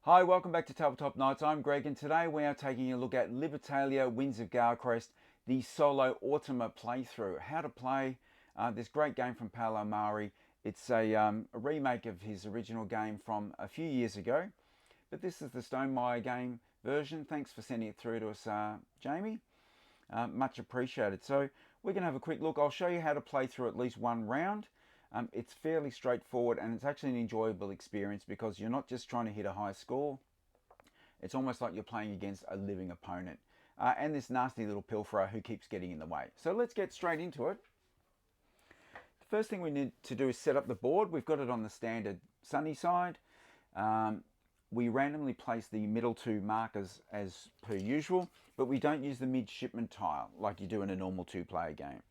Hi, welcome back to Tabletop Nights. I'm Greg, and today we are taking a look at Libertalia, Winds of Galecrest, the solo Automa playthrough. How to play this great game from Paolo Mari. It's a remake of his original game from a few years ago, but this is the Stonemaier game version. Thanks for sending it through to us, Jamie. Much appreciated. So we're going to have a quick look. I'll show you how to play through at least one round. It's fairly straightforward, and it's actually an enjoyable experience because you're not just trying to hit a high score. It's almost like you're playing against a living opponent and this nasty little pilferer who keeps getting in the way. So let's get straight into it. The first thing we need to do is set up the board. We've got it on the standard sunny side. We randomly place the middle two markers as per usual, but we don't use the midshipman tile like you do in a normal two-player game.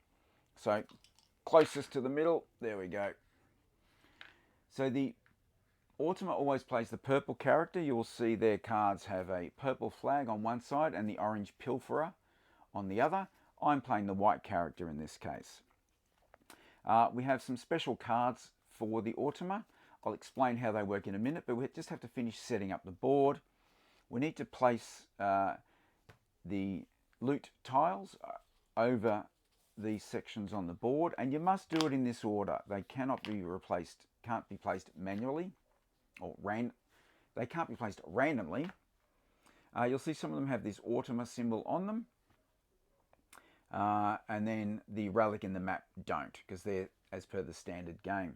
So closest to the middle, there we go. So the Automa always plays the purple character. You will see their cards have a purple flag on one side and the orange pilferer on the other. I'm playing the white character in this case. We have some special cards for the Automa. I'll explain how they work in a minute, but we just have to finish setting up the board. We need to place the loot tiles over these sections on the board, and you must do it in this order. They cannot be replaced, can't be placed manually, or they can't be placed randomly. You'll see some of them have this Automa symbol on them, and then the relic in the map don't, because they're as per the standard game.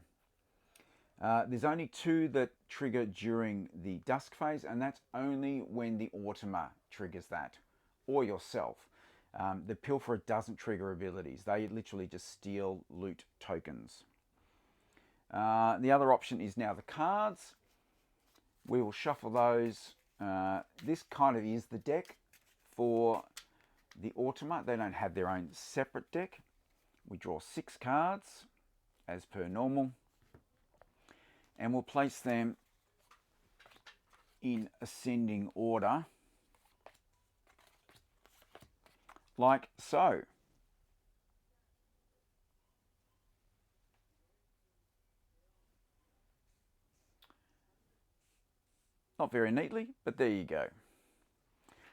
There's only two that trigger during the dusk phase, and that's only when the Automa triggers that, or yourself. The pilferer doesn't trigger abilities. They literally just steal loot tokens. The other option is now the cards. We will shuffle those. This kind of is the deck for the Automa. They don't have their own separate deck. We draw 6 cards as per normal, and we'll place them in ascending order like so. Not very neatly, but there you go.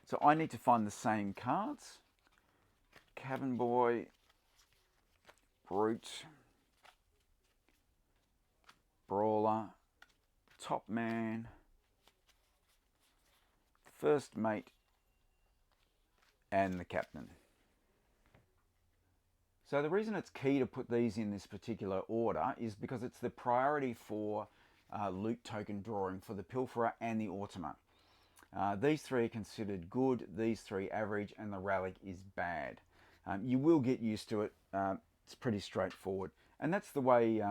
So I need to find the same cards. Cabin Boy, Brute, Brawler, Top Man, First Mate, and the Captain. So the reason it's key to put these in this particular order is because it's the priority for loot token drawing for the Pilferer and the Automa. These 3 are considered good, these 3 average, and the relic is bad. You will get used to it. It's pretty straightforward, and that's the way.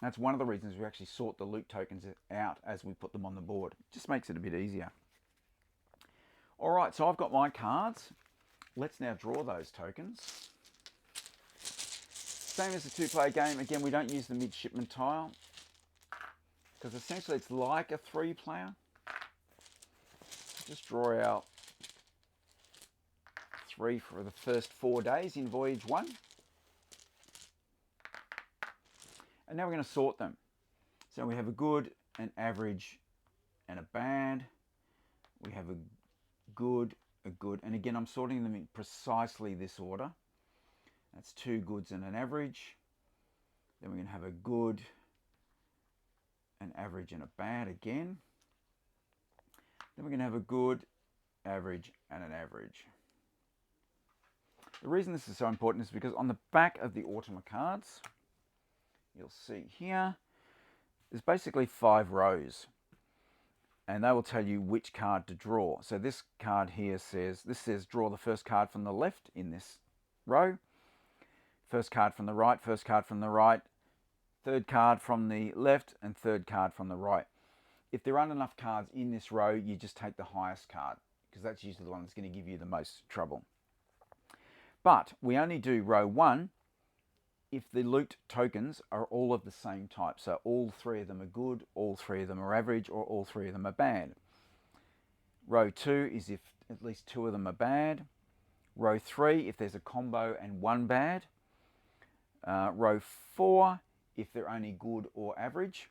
That's one of the reasons we actually sort the loot tokens out as we put them on the board. It just makes it a bit easier. All right, so I've got my cards. Let's now draw those tokens. Same as the two-player game. Again, we don't use the midshipman tile because essentially it's like a 3-player. Just draw out 3 for the first 4 days in Voyage 1. And now we're going to sort them. So we have a good, an average, and a bad. We have a good, and again I'm sorting them in precisely this order. That's 2 goods and an average. Then we're going to have a good, an average, and a bad again. Then we're going to have a good, average, and an average. The reason this is so important is because on the back of the Automa cards, you'll see here, there's basically 5 rows, and they will tell you which card to draw. So this card here says draw the first card from the left in this row, first card from the right, first card from the right, third card from the left, and third card from the right. If there aren't enough cards in this row, you just take the highest card, because that's usually the one that's going to give you the most trouble. But we only do row 1 if the loot tokens are all of the same type. So all 3 of them are good, all 3 of them are average, or all 3 of them are bad. Row 2 is if at least 2 of them are bad. Row 3 if there's a combo and 1 bad. Row 4 if they're only good or average.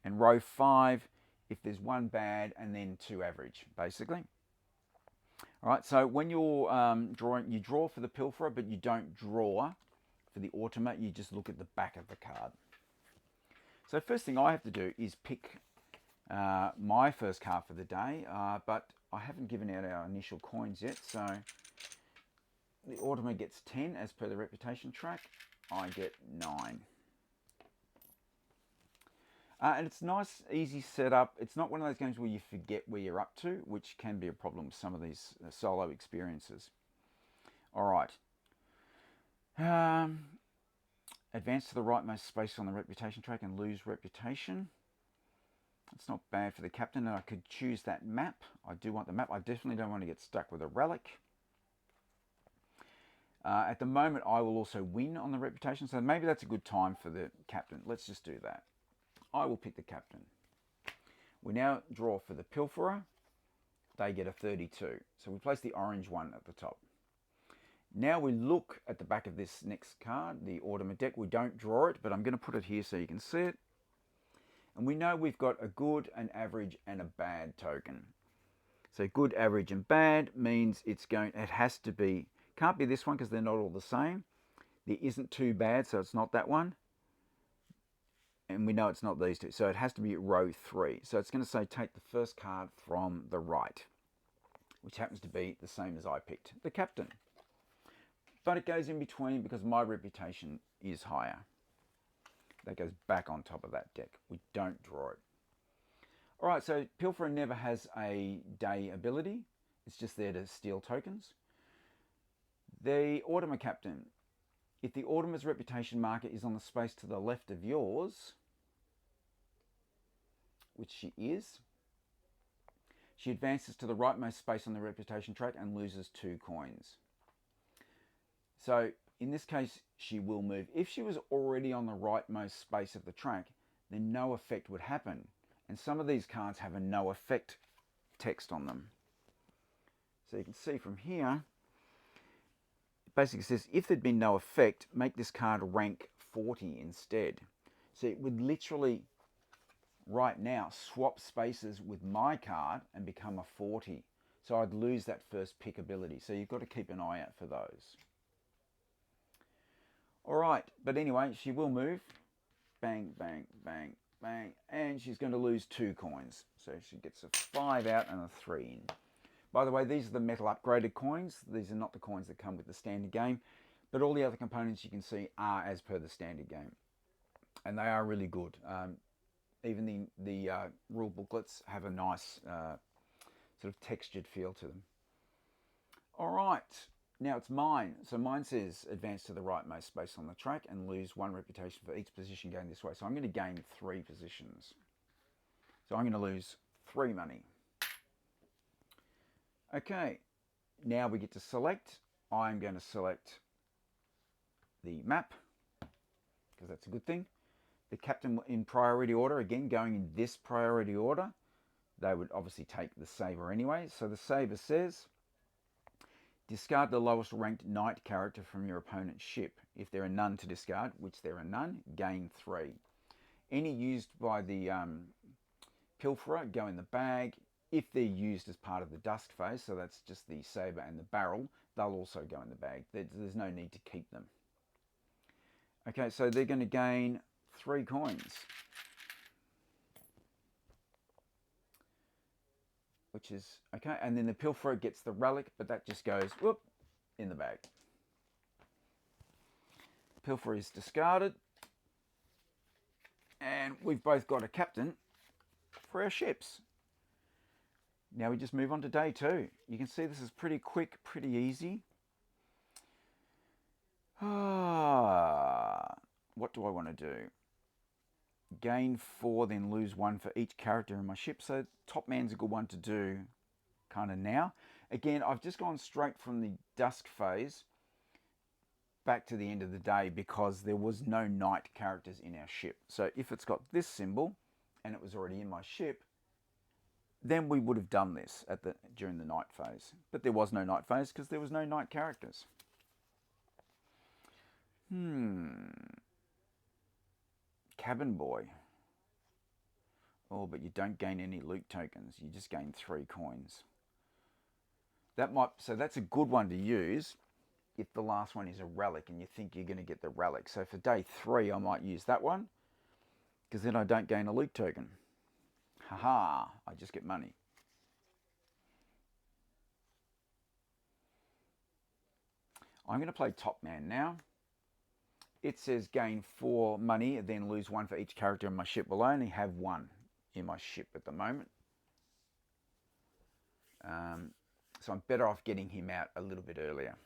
And row 5 if there's one bad and then two average, basically. All right, so when you're drawing, you draw for the pilferer, but you don't draw for the Automa, you just look at the back of the card. So first thing I have to do is pick my first card for the day, but I haven't given out our initial coins yet, so the Automa gets 10 as per the reputation track. I get 9. And it's nice, easy setup. It's not one of those games where you forget where you're up to, which can be a problem with some of these solo experiences. All right. Advance to the rightmost space on the reputation track and lose reputation. It's not bad for the captain, and I could choose that map. I do want the map. I definitely don't want to get stuck with a relic. At the moment, I will also win on the reputation, so maybe that's a good time for the captain. Let's just do that. I will pick the captain. We now draw for the pilferer. They get a 32. So we place the orange one at the top. Now we look at the back of this next card, the Automa deck. We don't draw it, but I'm going to put it here so you can see it. And we know we've got a good, an average, and a bad token. So good, average, and bad means it has to be, can't be this one because they're not all the same. There isn't too bad, so it's not that one. And we know it's not these two, so it has to be row 3. So it's going to say take the first card from the right, which happens to be the same as I picked, the captain. But it goes in between because my reputation is higher. That goes back on top of that deck. We don't draw it. All right, so Pilferer never has a day ability. It's just there to steal tokens. The Automa captain. If the Automa's reputation marker is on the space to the left of yours, which she is, she advances to the rightmost space on the reputation track and loses 2 coins. So in this case, she will move. If she was already on the rightmost space of the track, then no effect would happen. And some of these cards have a no effect text on them. So you can see from here, it basically says, if there'd been no effect, make this card rank 40 instead. So it would literally, right now, swap spaces with my card and become a 40. So I'd lose that first pick ability. So you've got to keep an eye out for those. All right, but anyway, she will move. Bang, bang, bang, bang. And she's going to lose 2 coins. So she gets a 5 out and a 3 in. By the way, these are the metal upgraded coins. These are not the coins that come with the standard game. But all the other components you can see are as per the standard game. And they are really good. Even the rule booklets have a nice sort of textured feel to them. All right. Now it's mine. So mine says advance to the rightmost space on the track and lose 1 reputation for each position gained this way. So I'm going to gain 3 positions. So I'm going to lose 3 money. Okay, now we get to select. I'm going to select the map because that's a good thing. The captain in priority order, again going in this priority order. They would obviously take the saver anyway. So the saver says, discard the lowest ranked knight character from your opponent's ship. If there are none to discard, which there are none, gain 3. Any used by the pilferer go in the bag. If they're used as part of the dusk phase, so that's just the saber and the barrel, they'll also go in the bag. There's no need to keep them. Okay, so they're going to gain 3 coins. Which is, okay, and then the pilferer gets the relic, but that just goes, whoop, in the bag. Pilferer is discarded. And we've both got a captain for our ships. Now we just move on to day 2. You can see this is pretty quick, pretty easy. What do I want to do? Gain 4, then lose 1 for each character in my ship. So Top Man's a good one to do kind of now. Again, I've just gone straight from the dusk phase back to the end of the day because there was no night characters in our ship. So if it's got this symbol and it was already in my ship, then we would have done this during the night phase. But there was no night phase because there was no night characters. Cabin boy. Oh, but you don't gain any loot tokens. You just gain 3 coins. So that's a good one to use if the last one is a relic and you think you're going to get the relic. So for day 3, I might use that one, because then I don't gain a loot token. Haha, I just get money. I'm going to play Top Man now. It says gain 4 money, then lose 1 for each character in my ship. Well, I only have 1 in my ship at the moment. So I'm better off getting him out a little bit earlier.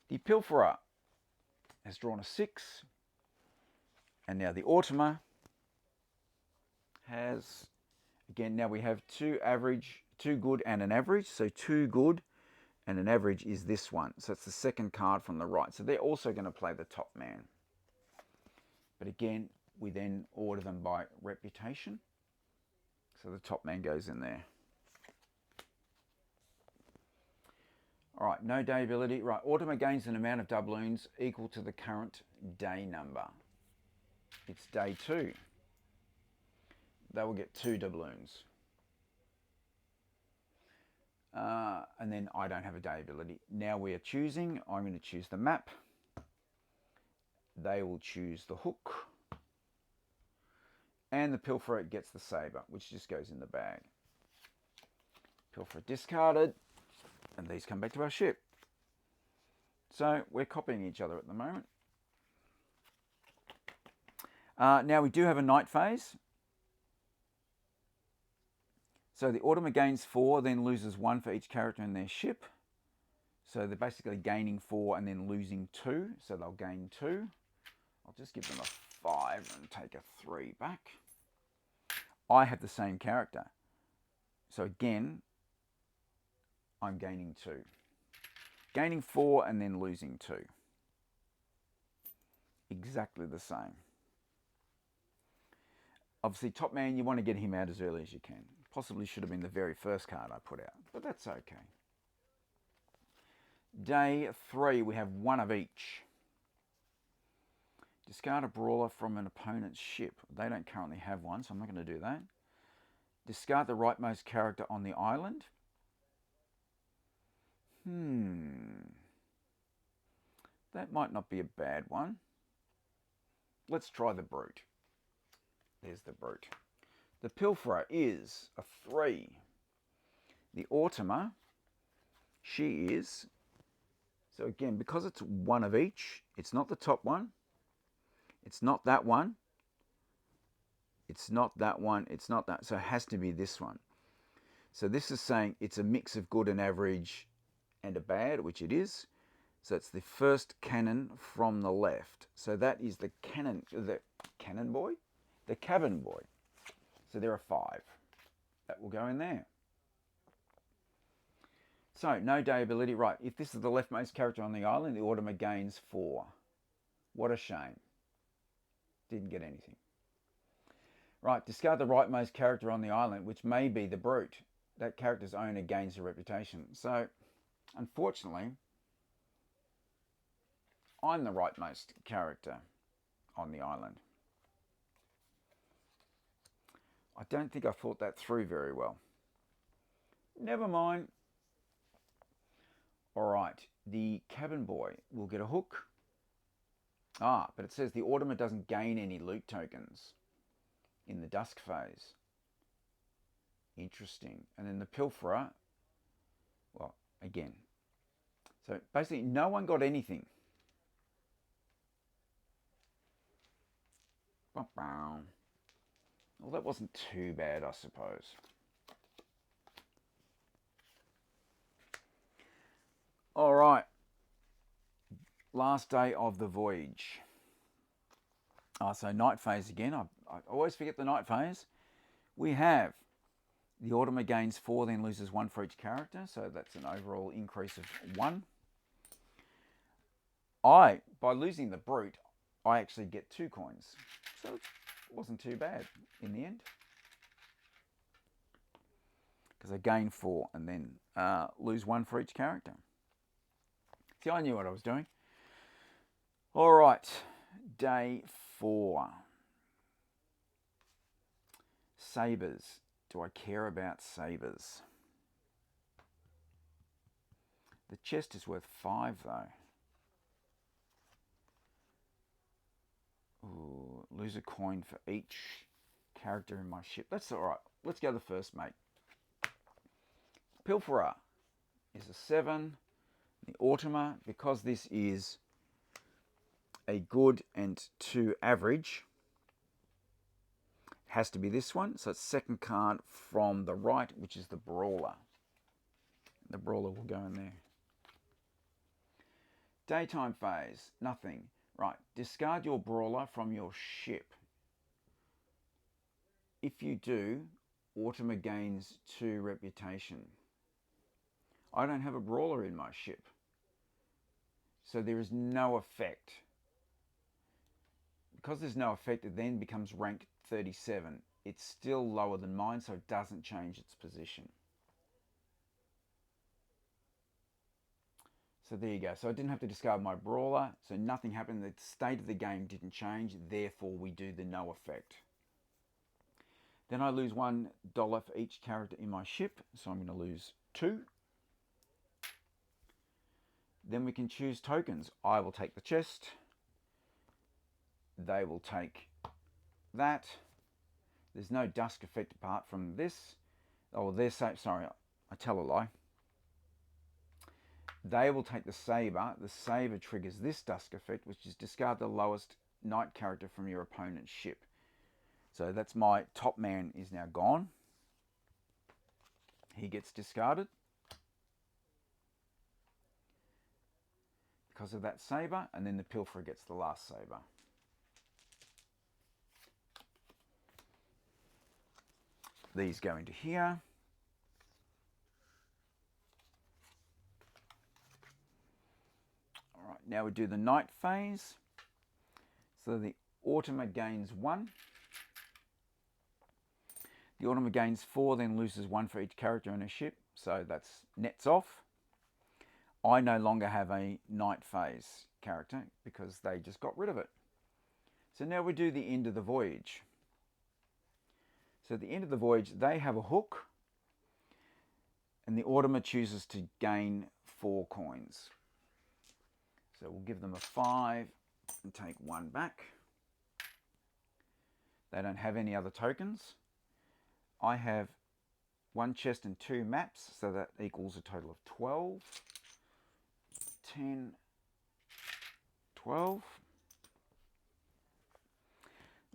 The Pilferer has drawn a 6. And now the Automa has, again, now we have 2 good and an average. So 2 good and an average is this one. So it's the second card from the right. So they're also going to play the Top Man. But again, we then order them by reputation. So the Top Man goes in there. All right, no day ability. Right, Automa gains an amount of doubloons equal to the current day number. It's day 2. They will get 2 doubloons. And then I don't have a day ability. Now we are choosing. I'm going to choose the map. They will choose the hook. And the Pilferer gets the saber, which just goes in the bag. Pilferer discarded. And these come back to our ship. So we're copying each other at the moment. Now we do have a night phase. So the Automa gains 4, then loses 1 for each character in their ship. So they're basically gaining 4 and then losing 2. So they'll gain 2. I'll just give them a 5 and take a 3 back. I have the same character. So again, I'm gaining 2. Gaining 4 and then losing 2. Exactly the same. Obviously, Top Man, you want to get him out as early as you can. Possibly should have been the very first card I put out, but that's okay. Day 3, we have 1 of each. Discard a brawler from an opponent's ship. They don't currently have one, so I'm not going to do that. Discard the rightmost character on the island. That might not be a bad one. Let's try the Brute. There's the Brute. The Pilferer is a 3. The Automa, she is, so again, because it's 1 of each, it's not the top one, it's not that one, it's not that one, it's not that, so it has to be this one. So this is saying it's a mix of good and average and a bad, which it is. So it's the first cannon from the left. So that is the cabin boy. So there are 5. That will go in there. So no day ability. Right, if this is the leftmost character on the island, the Automa gains 4. What a shame. Didn't get anything. Right, discard the rightmost character on the island, which may be the Brute. That character's owner gains a reputation. So, unfortunately, I'm the rightmost character on the island. I don't think I thought that through very well. Never mind. All right, the cabin boy will get a hook. But it says the Automa doesn't gain any loot tokens in the dusk phase. Interesting. And then the Pilferer, well, again. So basically, no one got anything. Well, that wasn't too bad, I suppose. All right. Last day of the voyage. So night phase again. I always forget the night phase. We have the Automa gains 4, then loses 1 for each character. So that's an overall increase of 1. By losing the Brute, I actually get 2 coins. So it wasn't too bad in the end. Because I gain 4 and then lose 1 for each character. See, I knew what I was doing. All right, day 4. sabers. Do I care about sabers? The chest is worth 5 though. Ooh, lose a coin for each character in my ship. That's alright. Let's go the first mate. Pilferer is a 7. The Automa, because this is a good and 2 average, has to be this one. So it's second card from the right, which is the Brawler. The Brawler will go in there. Daytime phase, nothing. Right, discard your Brawler from your ship. If you do, Automa gains 2 reputation. I don't have a Brawler in my ship, so there is no effect. Because there's no effect, it then becomes rank 37. It's still lower than mine, so it doesn't change its position. So there you go. So I didn't have to discard my Brawler, so nothing happened. The state of the game didn't change, therefore we do the no effect. Then I lose $1 for each character in my ship, so I'm going to lose 2. Then we can choose tokens. I will take the chest. They will take that. There's no dusk effect apart from this. Oh, they're safe. Sorry, I tell a lie. They will take the saber. The saber triggers this dusk effect, which is discard the lowest knight character from your opponent's ship. So that's my top man is now gone. He gets discarded because of that saber, and then the Pilferer gets the last saber. These go into here. All right, now we do the night phase. So the Automa gains 1. The Automa gains 4, then loses 1 for each character in a ship. So that's nets off. I no longer have a night phase character because they just got rid of it. So now we do the end of the voyage. So at the end of the voyage, they have a hook, and the Automa chooses to gain 4 coins. So we'll give them a 5 and take 1 back. They don't have any other tokens. I have 1 chest and 2 maps, so that equals a total of 12. 10, 12.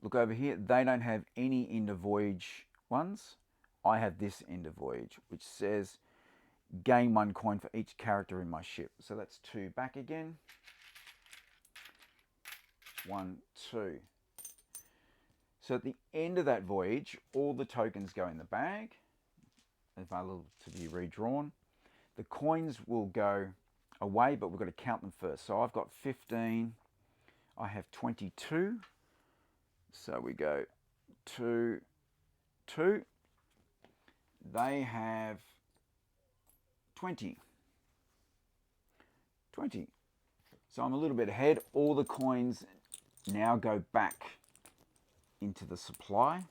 Look over here, they don't have any end of voyage ones. I have this end of voyage, which says gain 1 coin for each character in my ship. So that's 2 back again. 1, 2. So at the end of that voyage, all the tokens go in the bag, available to be redrawn. The coins will go away, but we've got to count them first. So I've got 15. I have 22. So we go 2, 2. They have 20. 20. So I'm a little bit ahead. All the coins now go back into the supply.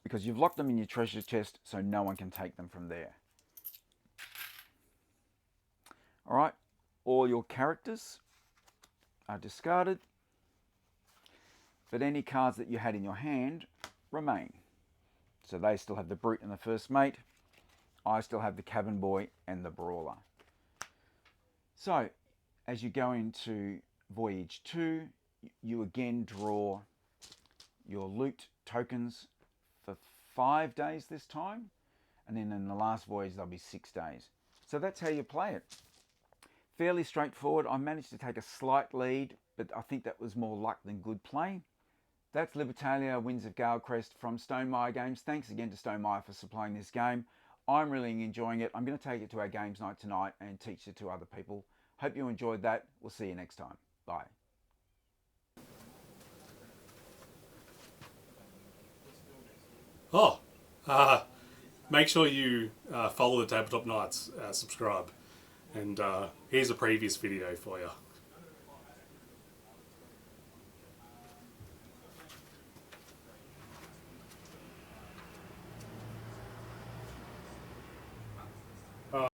Because you've locked them in your treasure chest, so no one can take them from there. All right, all your characters are discarded, but any cards that you had in your hand remain. So they still have the Brute and the First Mate. I still have the Cabin Boy and the Brawler. So, as you go into Voyage 2, you again draw your loot tokens for 5 days this time, and then in the last voyage there'll be 6 days. So that's how you play it. Fairly straightforward. I managed to take a slight lead, but I think that was more luck than good play. That's Libertalia, Winds of Galecrest from Stonemaier Games. Thanks again to Stonemaier for supplying this game. I'm really enjoying it. I'm going to take it to our games night tonight and teach it to other people. Hope you enjoyed that. We'll see you next time. Bye. Make sure you follow the Tabletop Nights, subscribe, and here's a previous video for you.